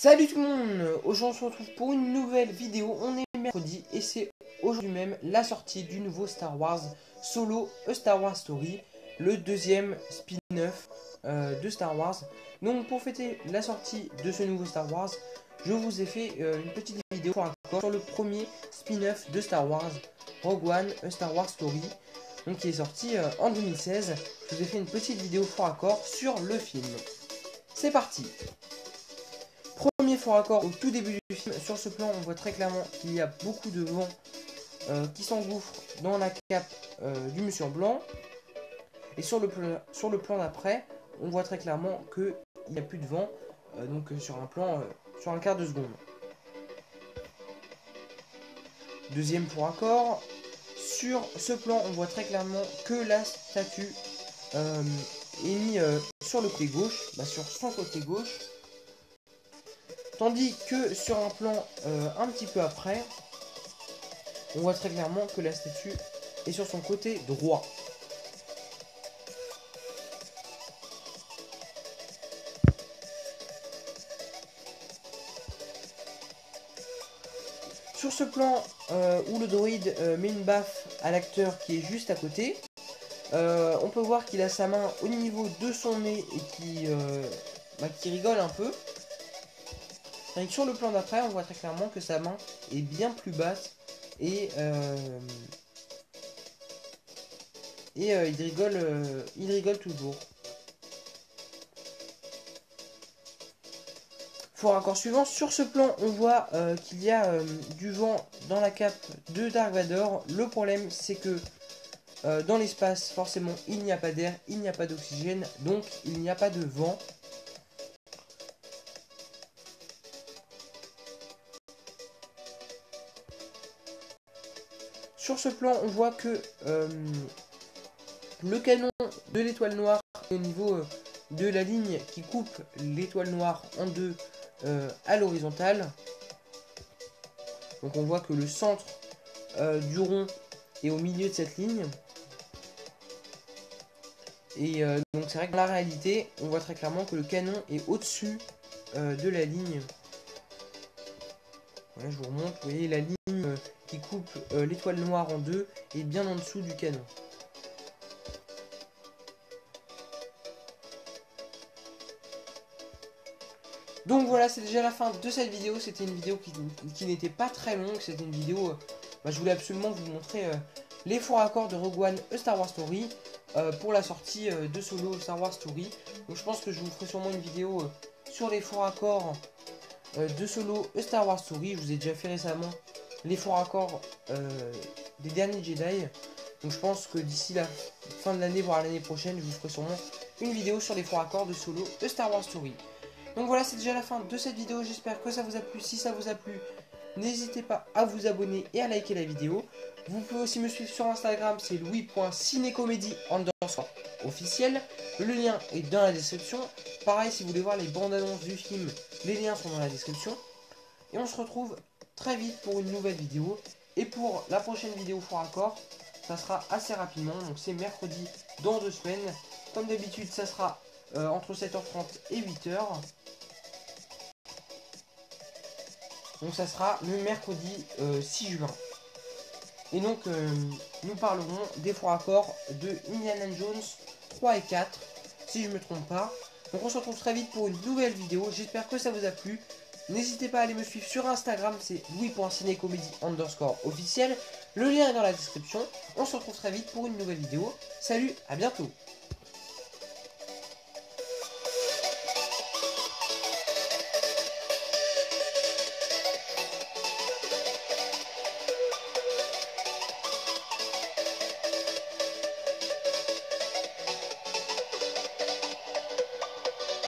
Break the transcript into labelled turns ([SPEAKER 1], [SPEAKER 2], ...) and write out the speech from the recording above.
[SPEAKER 1] Salut tout le monde. Aujourd'hui on se retrouve pour une nouvelle vidéo, on est mercredi et c'est aujourd'hui même la sortie du nouveau Star Wars Solo A Star Wars Story, le deuxième spin-off de Star Wars. Donc pour fêter la sortie de ce nouveau Star Wars, je vous ai fait une petite vidéo pour accord sur le premier spin-off de Star Wars, Rogue One A Star Wars Story, donc qui est sorti en 2016. Je vous ai fait une petite vidéo pour accord sur le film. C'est parti. Premier fort raccord au tout début du film. Sur ce plan, on voit très clairement qu'il y a beaucoup de vent qui s'engouffre dans la cape du monsieur en blanc. Et sur le plan d'après, on voit très clairement qu'il n'y a plus de vent, sur un plan, sur un quart de seconde. Deuxième fort raccord. Sur ce plan, on voit très clairement que la statue est mise sur le côté gauche, sur son côté gauche. Tandis que sur un plan un petit peu après, on voit très clairement que la statue est sur son côté droit. Sur ce plan où le droïde met une baffe à l'acteur qui est juste à côté, on peut voir qu'il a sa main au niveau de son nez et qui rigole un peu. Et sur le plan d'après, on voit très clairement que sa main est bien plus basse et il rigole toujours. Fort raccord suivant, sur ce plan, on voit qu'il y a du vent dans la cape de Dark Vador. Le problème, c'est que dans l'espace, forcément, il n'y a pas d'air, il n'y a pas d'oxygène, donc il n'y a pas de vent. Sur ce plan, on voit que le canon de l'étoile noire au niveau de la ligne qui coupe l'étoile noire en deux à l'horizontale. Donc on voit que le centre du rond est au milieu de cette ligne. Et donc c'est vrai que dans la réalité, on voit très clairement que le canon est au-dessus de la ligne. Voilà, je vous remonte, vous voyez la ligne qui coupe l'étoile noire en deux est bien en dessous du canon. Donc voilà, c'est déjà la fin de cette vidéo. C'était une vidéo qui n'était pas très longue. C'était une vidéo, je voulais absolument vous montrer les forts raccords de Rogue One A Star Wars Story pour la sortie de Solo Star Wars Story. Donc je pense que je vous ferai sûrement une vidéo sur les forts raccords de Solo A Star Wars Story. Je vous ai déjà fait récemment les forts raccords des derniers Jedi. Donc je pense que d'ici la fin de l'année, voire l'année prochaine, je vous ferai sûrement une vidéo sur les forts raccords de Solo A Star Wars Story. Donc voilà, c'est déjà la fin de cette vidéo. J'espère que ça vous a plu. Si ça vous a plu, n'hésitez pas à vous abonner et à liker la vidéo. Vous pouvez aussi me suivre sur Instagram, c'est louis.cinécomédie_officiel. Le lien est dans la description. Pareil, si vous voulez voir les bandes annonces du film, les liens sont dans la description. Et on se retrouve très vite pour une nouvelle vidéo. Et pour la prochaine vidéo fort raccord, ça sera assez rapidement. Donc c'est mercredi dans 2 semaines. Comme d'habitude, ça sera entre 7h30 et 8h. Donc ça sera le mercredi 6 juin. Et donc nous parlerons des forts raccords de Indiana Jones 3 et 4, si je ne me trompe pas. Donc on se retrouve très vite pour une nouvelle vidéo. J'espère que ça vous a plu. N'hésitez pas à aller me suivre sur Instagram, c'est louis.cinécomédie_officiel. Le lien est dans la description. On se retrouve très vite pour une nouvelle vidéo. Salut, à bientôt.